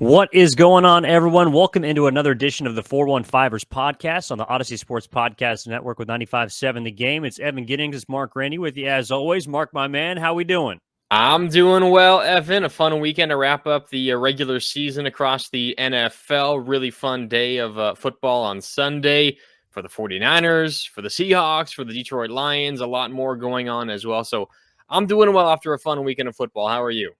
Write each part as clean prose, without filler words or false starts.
What is going on, everyone? Welcome into another edition of the 415ers podcast on the Odyssey Sports Podcast Network with 95.7 The Game. It's Evan Giddings. It's Marc Grandi with you as always. Marc, my man, how we doing? I'm doing well, Evan. A fun weekend to wrap up the regular season across the NFL. Really fun day of football on Sunday for the 49ers, for the Seahawks, for the Detroit Lions. A lot more going on as well. So I'm doing well after a fun weekend of football. How are you?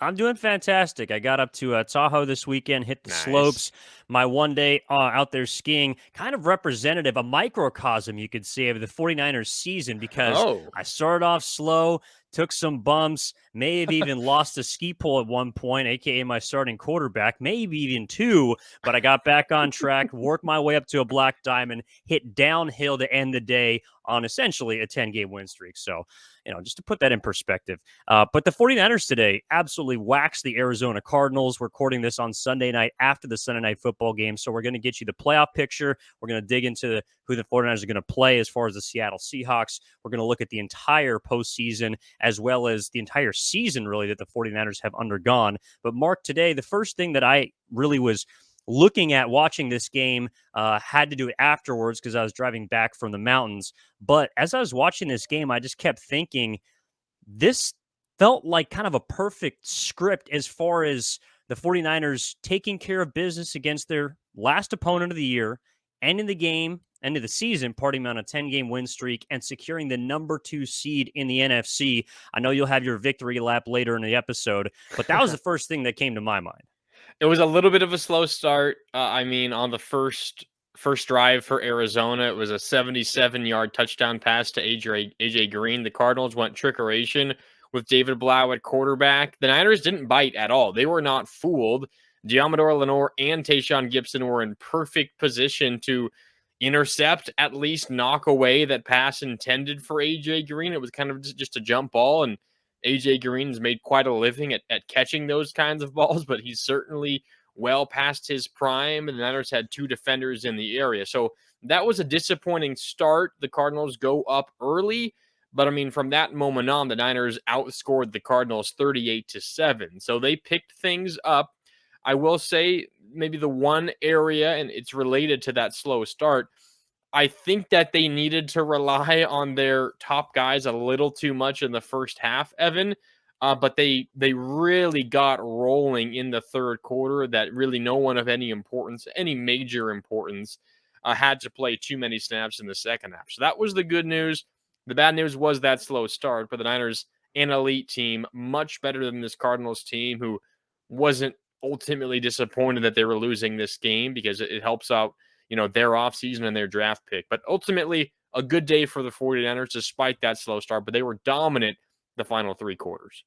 I'm doing fantastic. I got up to Tahoe this weekend, hit the Nice. slopes. My one day out there skiing, kind of representative, a microcosm, you could say, of the 49ers season because Oh, I started off slow, took some bumps, may have even lost a ski pole at one point, aka my starting quarterback, maybe even two, but I got back on track, worked my way up to a black diamond, hit downhill to end the day on essentially a 10-game win streak. So, just to put that in perspective. But the 49ers today absolutely waxed the Arizona Cardinals. We're recording this on Sunday night after the Sunday night football game. So we're going to get you the playoff picture. We're going to dig into who the 49ers are going to play as far as the Seattle Seahawks. We're going to look at the entire postseason as well as the entire season, really, that the 49ers have undergone. But Marc, today, the first thing that I really was looking at watching this game, had to do it afterwards because I was driving back from the mountains. But as I was watching this game, I just kept thinking this felt like kind of a perfect script as far as the 49ers taking care of business against their last opponent of the year, ending the game, end of the season, parting on a 10-game win streak, and securing the number 2 seed in the NFC. I know you'll have your victory lap later in the episode, but that was the first thing that came to my mind. it was a little bit of a slow start. On the first drive for Arizona, it was a 77-yard touchdown pass to AJ Green. The Cardinals went trickeration with David Blau at quarterback. The Niners didn't bite at all. They were not fooled. Diamador Lenore and Tayshaun Gibson were in perfect position to intercept, at least knock away that pass intended for AJ Green. It was kind of just a jump ball, and AJ Green's made quite a living at catching those kinds of balls, but he's certainly well past his prime. And the Niners had two defenders in the area. So that was a disappointing start. The Cardinals go up early, but from that moment on, the Niners outscored the Cardinals 38-7. So they picked things up. I will say maybe the one area, and it's related to that slow start, I think that they needed to rely on their top guys a little too much in the first half, Evan. But they really got rolling in the third quarter that really no one of any importance, any major importance, had to play too many snaps in the second half. So that was the good news. The bad news was that slow start, but the Niners, an elite team, much better than this Cardinals team, who wasn't ultimately disappointed that they were losing this game because it helps out their offseason and their draft pick. But ultimately, a good day for the 49ers despite that slow start, but they were dominant the final three quarters.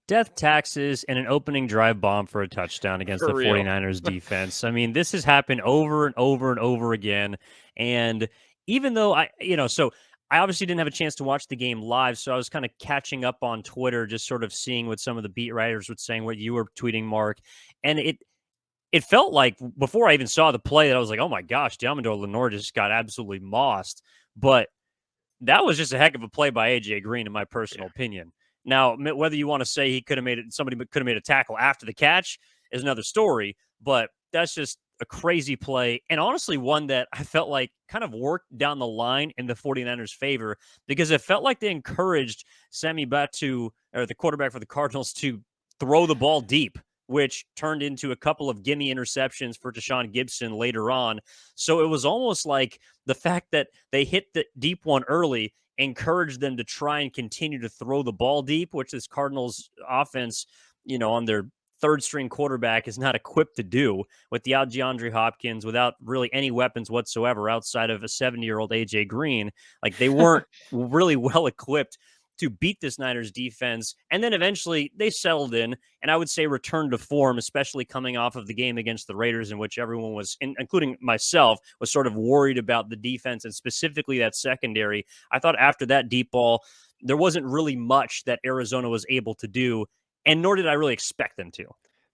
Death taxes and an opening drive bomb for a touchdown against For the real. 49ers defense. This has happened over and over and over again. And even though so I obviously didn't have a chance to watch the game live, so I was kind of catching up on Twitter, just sort of seeing what some of the beat writers were saying, what you were tweeting, Marc. And it felt like before I even saw the play that I was like, oh my gosh, Diamador Lenore just got absolutely mossed. But that was just a heck of a play by AJ Green, in my personal opinion. Now, whether you want to say he could have made it, somebody could have made a tackle after the catch is another story, but that's just a crazy play. And honestly, one that I felt like kind of worked down the line in the 49ers' favor because it felt like they encouraged Sami Batu, or the quarterback for the Cardinals, to throw the ball deep, which turned into a couple of gimme interceptions for Tayshaun Gibson later on. So it was almost like the fact that they hit the deep one early encouraged them to try and continue to throw the ball deep, which this Cardinals offense, on their third string quarterback is not equipped to do without DeAndre Hopkins, without really any weapons whatsoever outside of a 70-year-old AJ Green. Like they weren't really well equipped to beat this Niners defense. And then eventually they settled in, and I would say returned to form, especially coming off of the game against the Raiders, in which everyone was, including myself, was sort of worried about the defense and specifically that secondary. I thought after that deep ball, there wasn't really much that Arizona was able to do, and nor did I really expect them to.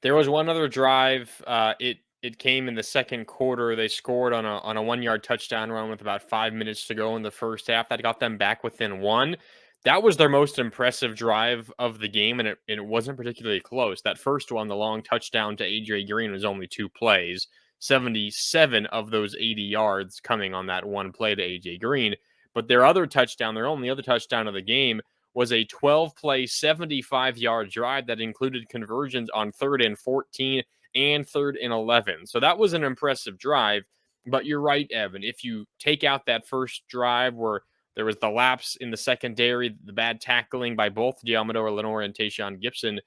There was one other drive. It came in the second quarter. They scored on a 1 yard touchdown run with about 5 minutes to go in the first half. That got them back within one. That was their most impressive drive of the game, and it wasn't particularly close. That first one, the long touchdown to AJ Green, was only 2 plays. 77 of those 80 yards coming on that one play to AJ Green. But their other touchdown, their only other touchdown of the game, was a 12-play, 75-yard drive that included conversions on 3rd and 14 and 3rd and 11. So that was an impressive drive. But you're right, Evan. If you take out that first drive where there was the lapse in the secondary, the bad tackling by both Diamador Lenore and Tayshaun Gibson,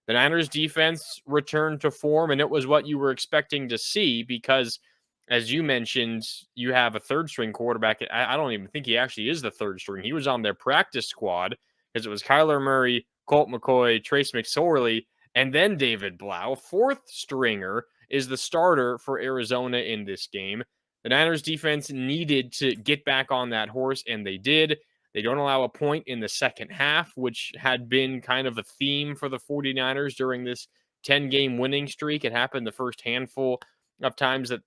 the Niners defense returned to form, and it was what you were expecting to see because, as you mentioned, you have a third string quarterback. I don't even think he actually is the third string. He was on their practice squad because it was Kyler Murray, Colt McCoy, Trace McSorley, and then David Blau. Fourth stringer is the starter for Arizona in this game. The Niners defense needed to get back on that horse, and they did. They don't allow a point in the second half, which had been kind of a theme for the 49ers during this 10-game winning streak. It happened the first handful of times that,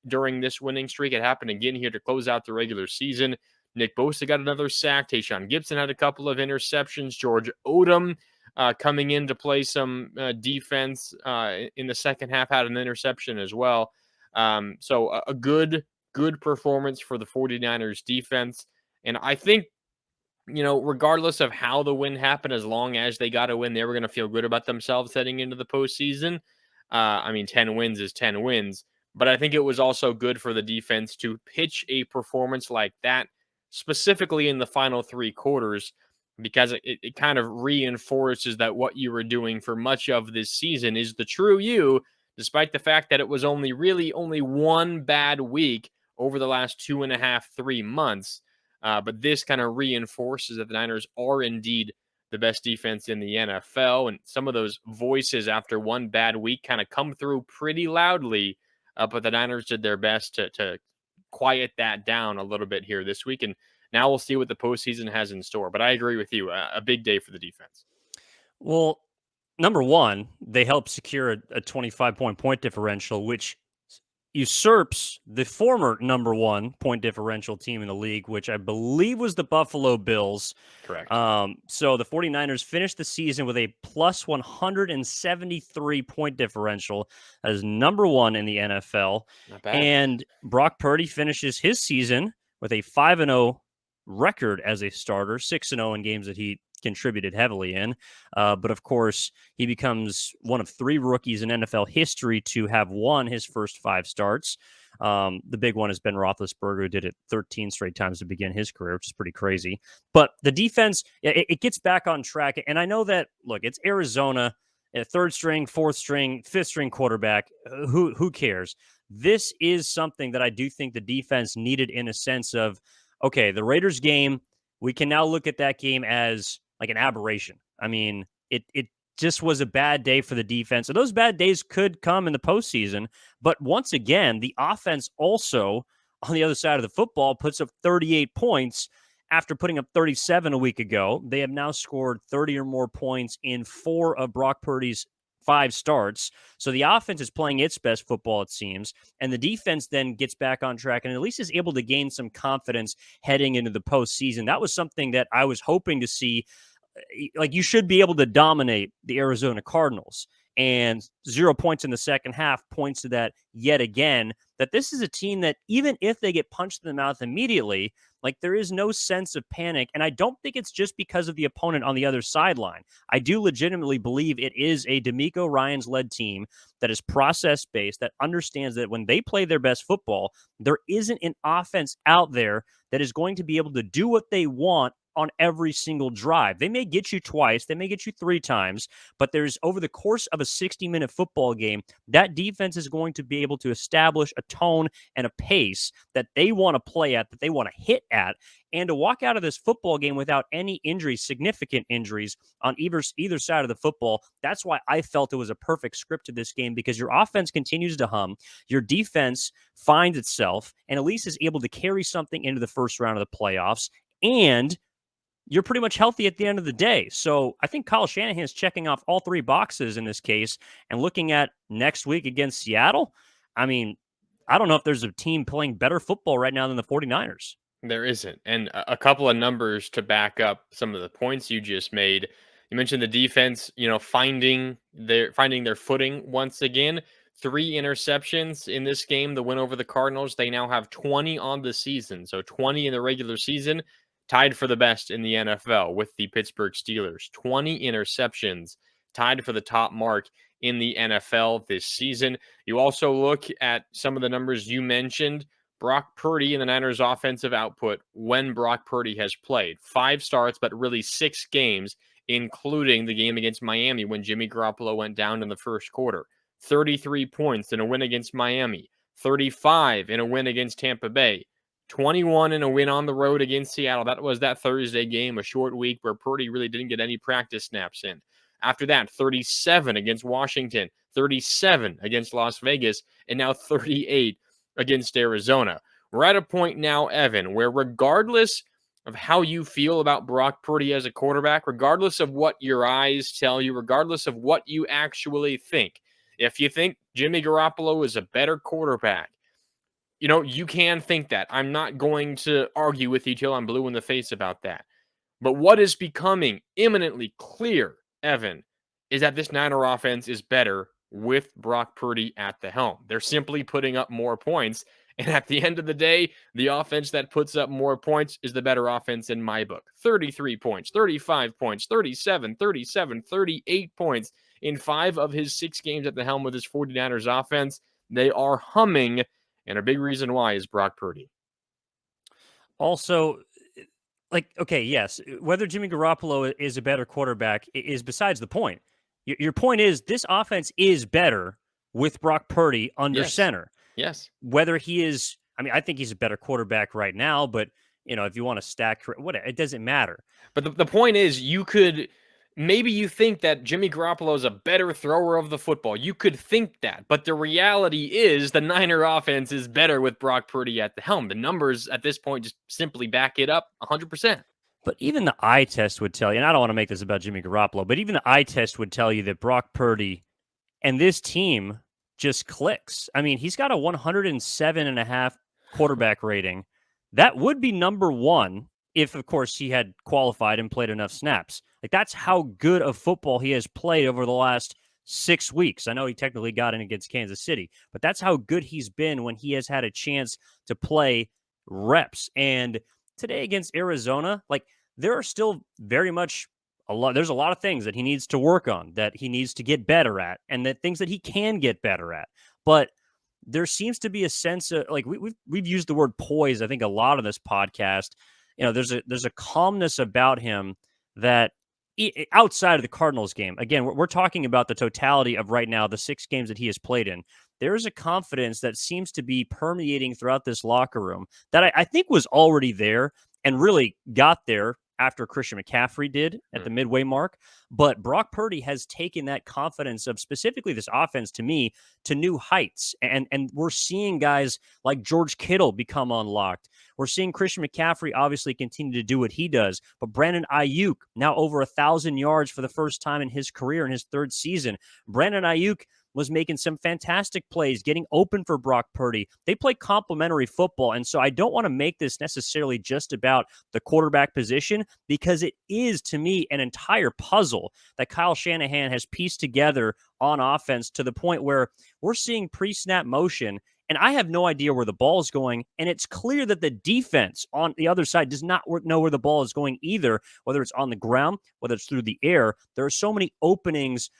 during this winning streak. It happened again here to close out the regular season. Nick Bosa got another sack. Tayshaun Gibson had a couple of interceptions. George Odom coming in to play some defense in the second half had an interception as well. So a good performance for the 49ers defense. And I think, regardless of how the win happened, as long as they got a win, they were going to feel good about themselves heading into the postseason. 10 wins is 10 wins. But I think it was also good for the defense to pitch a performance like that, specifically in the final 3 quarters, because it kind of reinforces that what you were doing for much of this season is the true you, despite the fact that it was only one bad week over the last 2.5, 3 months. But this kind of reinforces that the Niners are indeed the best defense in the NFL. And some of those voices after one bad week kind of come through pretty loudly. But the Niners did their best to quiet that down a little bit here this week. And now we'll see what the postseason has in store. But I agree with you. A big day for the defense. Well, number one, they helped secure a 25-point differential, which usurps the former number one point differential team in the league, which I believe was the Buffalo Bills. Correct. So the 49ers finished the season with a plus 173 point differential as number one in the NFL. Not bad. And Brock Purdy finishes his season with a 5-0 record as a starter, 6-0 in games that he contributed heavily in. But of course, he becomes one of 3 rookies in NFL history to have won his first 5 starts. The big one is Ben Roethlisberger, who did it 13 straight times to begin his career, which is pretty crazy. But the defense, it gets back on track. And I know that, look, it's Arizona, a 3rd string, 4th string, 5th string quarterback. Who cares? This is something that I do think the defense needed, in a sense of, okay, the Raiders game, we can now look at that game as like an aberration. I mean, it just was a bad day for the defense. And those bad days could come in the postseason. But once again, the offense also, on the other side of the football, puts up 38 points after putting up 37 a week ago. They have now scored 30 or more points in 4 of Brock Purdy's 5 starts. So the offense is playing its best football, it seems. And the defense then gets back on track and at least is able to gain some confidence heading into the postseason. That was something that I was hoping to see. Like, you should be able to dominate the Arizona Cardinals. And 0 points in the second half points to that yet again, that this is a team that even if they get punched in the mouth immediately, like, there is no sense of panic. And I don't think it's just because of the opponent on the other sideline. I do legitimately believe it is a DeMeco Ryans-led team that is process-based, that understands that when they play their best football, there isn't an offense out there that is going to be able to do what they want on every single drive. They may get you twice, they may get you 3 times, but there's, over the course of a 60-minute football game, that defense is going to be able to establish a tone and a pace that they want to play at, that they want to hit at, and to walk out of this football game without any injuries, significant injuries on either side of the football. That's why I felt it was a perfect script to this game, because your offense continues to hum, your defense finds itself, and at least is able to carry something into the first round of the playoffs, and you're pretty much healthy at the end of the day. So I think Kyle Shanahan is checking off all 3 boxes in this case. And looking at next week against Seattle, I mean, I don't know if there's a team playing better football right now than the 49ers. There isn't. And a couple of numbers to back up some of the points you just made. You mentioned the defense, finding their footing once again. 3 interceptions in this game, the win over the Cardinals. They now have 20 on the season. So 20 in the regular season, tied for the best in the NFL with the Pittsburgh Steelers. 20 interceptions, tied for the top mark in the NFL this season. You also look at some of the numbers you mentioned. Brock Purdy and the Niners' offensive output when Brock Purdy has played. 5 starts, but really 6 games, including the game against Miami when Jimmy Garoppolo went down in the first quarter. 33 points in a win against Miami. 35 in a win against Tampa Bay. 21 in a win on the road against Seattle. That was that Thursday game, a short week where Purdy really didn't get any practice snaps in. After that, 37 against Washington, 37 against Las Vegas, and now 38 against Arizona. We're at a point now, Evan, where regardless of how you feel about Brock Purdy as a quarterback, regardless of what your eyes tell you, regardless of what you actually think, if you think Jimmy Garoppolo is a better quarterback, you can think that. I'm not going to argue with you till I'm blue in the face about that. But what is becoming imminently clear, Evan, is that this Niner offense is better with Brock Purdy at the helm. They're simply putting up more points. And at the end of the day, the offense that puts up more points is the better offense in my book. 33 points, 35 points, 37, 37, 38 points in 5 of his 6 games at the helm with his 49ers offense. They are humming, and a big reason why is Brock Purdy. Also, okay, yes, whether Jimmy Garoppolo is a better quarterback is besides the point. Your point is this offense is better with Brock Purdy under Yes. center. Yes. Whether he is, I think he's a better quarterback right now, but if you want to stack, it doesn't matter. But the point is, maybe you think that Jimmy Garoppolo is a better thrower of the football. You could think that, but the reality is the Niner offense is better with Brock Purdy at the helm. The numbers at this point just simply back it up 100%. But even the eye test would tell you, and I don't want to make this about Jimmy Garoppolo, but even the eye test would tell you that Brock Purdy and this team just clicks. He's got a 107.5 quarterback rating. That would be number one if, of course, he had qualified and played enough snaps. That's how good of football he has played over the last 6 weeks. I know he technically got in against Kansas City, but that's how good he's been when he has had a chance to play reps. And today against Arizona, there are still very much there's a lot of things that he needs to work on, that he needs to get better at, and that things that he can get better at. But there seems to be a sense of we've used the word poise, I think, a lot on this podcast. There's a calmness about him that outside of the Cardinals game, again, we're talking about the totality of right now, the 6 games that he has played in. There's a confidence that seems to be permeating throughout this locker room that I think was already there and really got there after Christian McCaffrey did at the midway mark. But Brock Purdy has taken that confidence of specifically this offense, to me, to new heights. And we're seeing guys like George Kittle become unlocked. We're seeing Christian McCaffrey obviously continue to do what he does. But Brandon Ayuk, now over 1,000 yards for the first time in his career in his 3rd season. Brandon Ayuk was making some fantastic plays, getting open for Brock Purdy. They play complementary football, and so I don't want to make this necessarily just about the quarterback position, because it is, to me, an entire puzzle that Kyle Shanahan has pieced together on offense to the point where we're seeing pre-snap motion, and I have no idea where the ball is going, and it's clear that the defense on the other side does not know where the ball is going either, whether it's on the ground, whether it's through the air. There are so many openings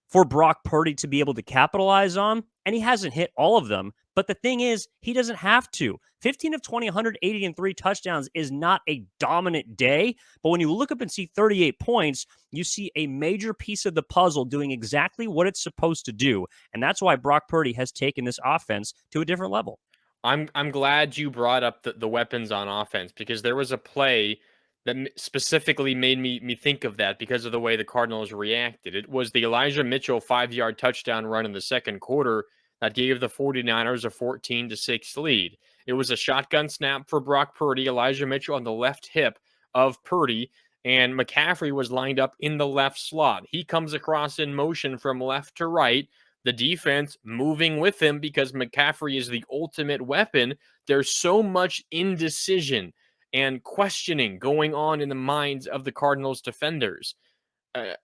for Brock Purdy to be able to capitalize on, and he hasn't hit all of them. But the thing is, he doesn't have to. 15 of 20, 180 and 3 touchdowns is not a dominant day, but when you look up and see 38 points, you see a major piece of the puzzle doing exactly what it's supposed to do, and that's why Brock Purdy has taken this offense to a different level. I'm glad you brought up the weapons on offense, because there was a play that specifically made me think of that because of the way the Cardinals reacted. It was the Elijah Mitchell 5-yard touchdown run in the second quarter that gave the 49ers a 14-6 lead. It was a shotgun snap for Brock Purdy, Elijah Mitchell on the left hip of Purdy, and McCaffrey was lined up in the left slot. He comes across in motion from left to right, the defense moving with him because McCaffrey is the ultimate weapon. There's so much indecision and questioning going on in the minds of the Cardinals defenders.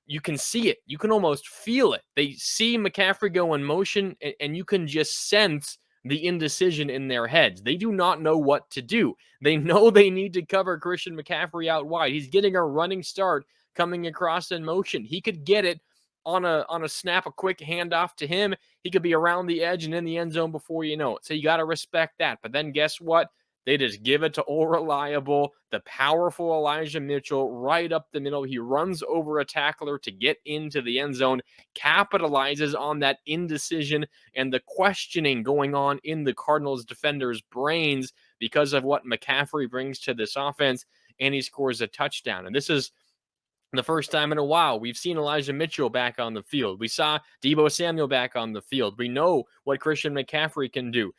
You can see it. You can almost feel it. They see McCaffrey go in motion, and you can just sense the indecision in their heads. They do not know what to do. They know they need to cover Christian McCaffrey out wide. He's getting a running start coming across in motion. He could get it on a snap, a quick handoff to him. He could be around the edge and in the end zone before you know it. So you got to respect that. But then guess what? They just give it to old reliable, the powerful Elijah Mitchell right up the middle. He runs over a tackler to get into the end zone, capitalizes on that indecision and the questioning going on in the Cardinals defenders' brains because of what McCaffrey brings to this offense, and he scores a touchdown. And this is the first time in a while we've seen Elijah Mitchell back on the field. We saw Deebo Samuel back on the field. We know what Christian McCaffrey can do.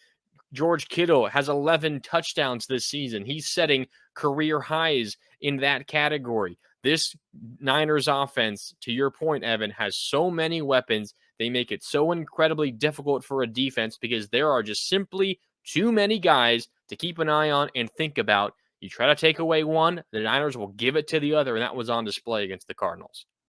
George Kittle has 11 touchdowns this season. He's setting career highs in that category. This Niners offense, to your point, Evan, has so many weapons. They make it so incredibly difficult for a defense because there are just simply too many guys to keep an eye on and think about. You try to take away one, the Niners will give it to the other, and that was on display against the Cardinals.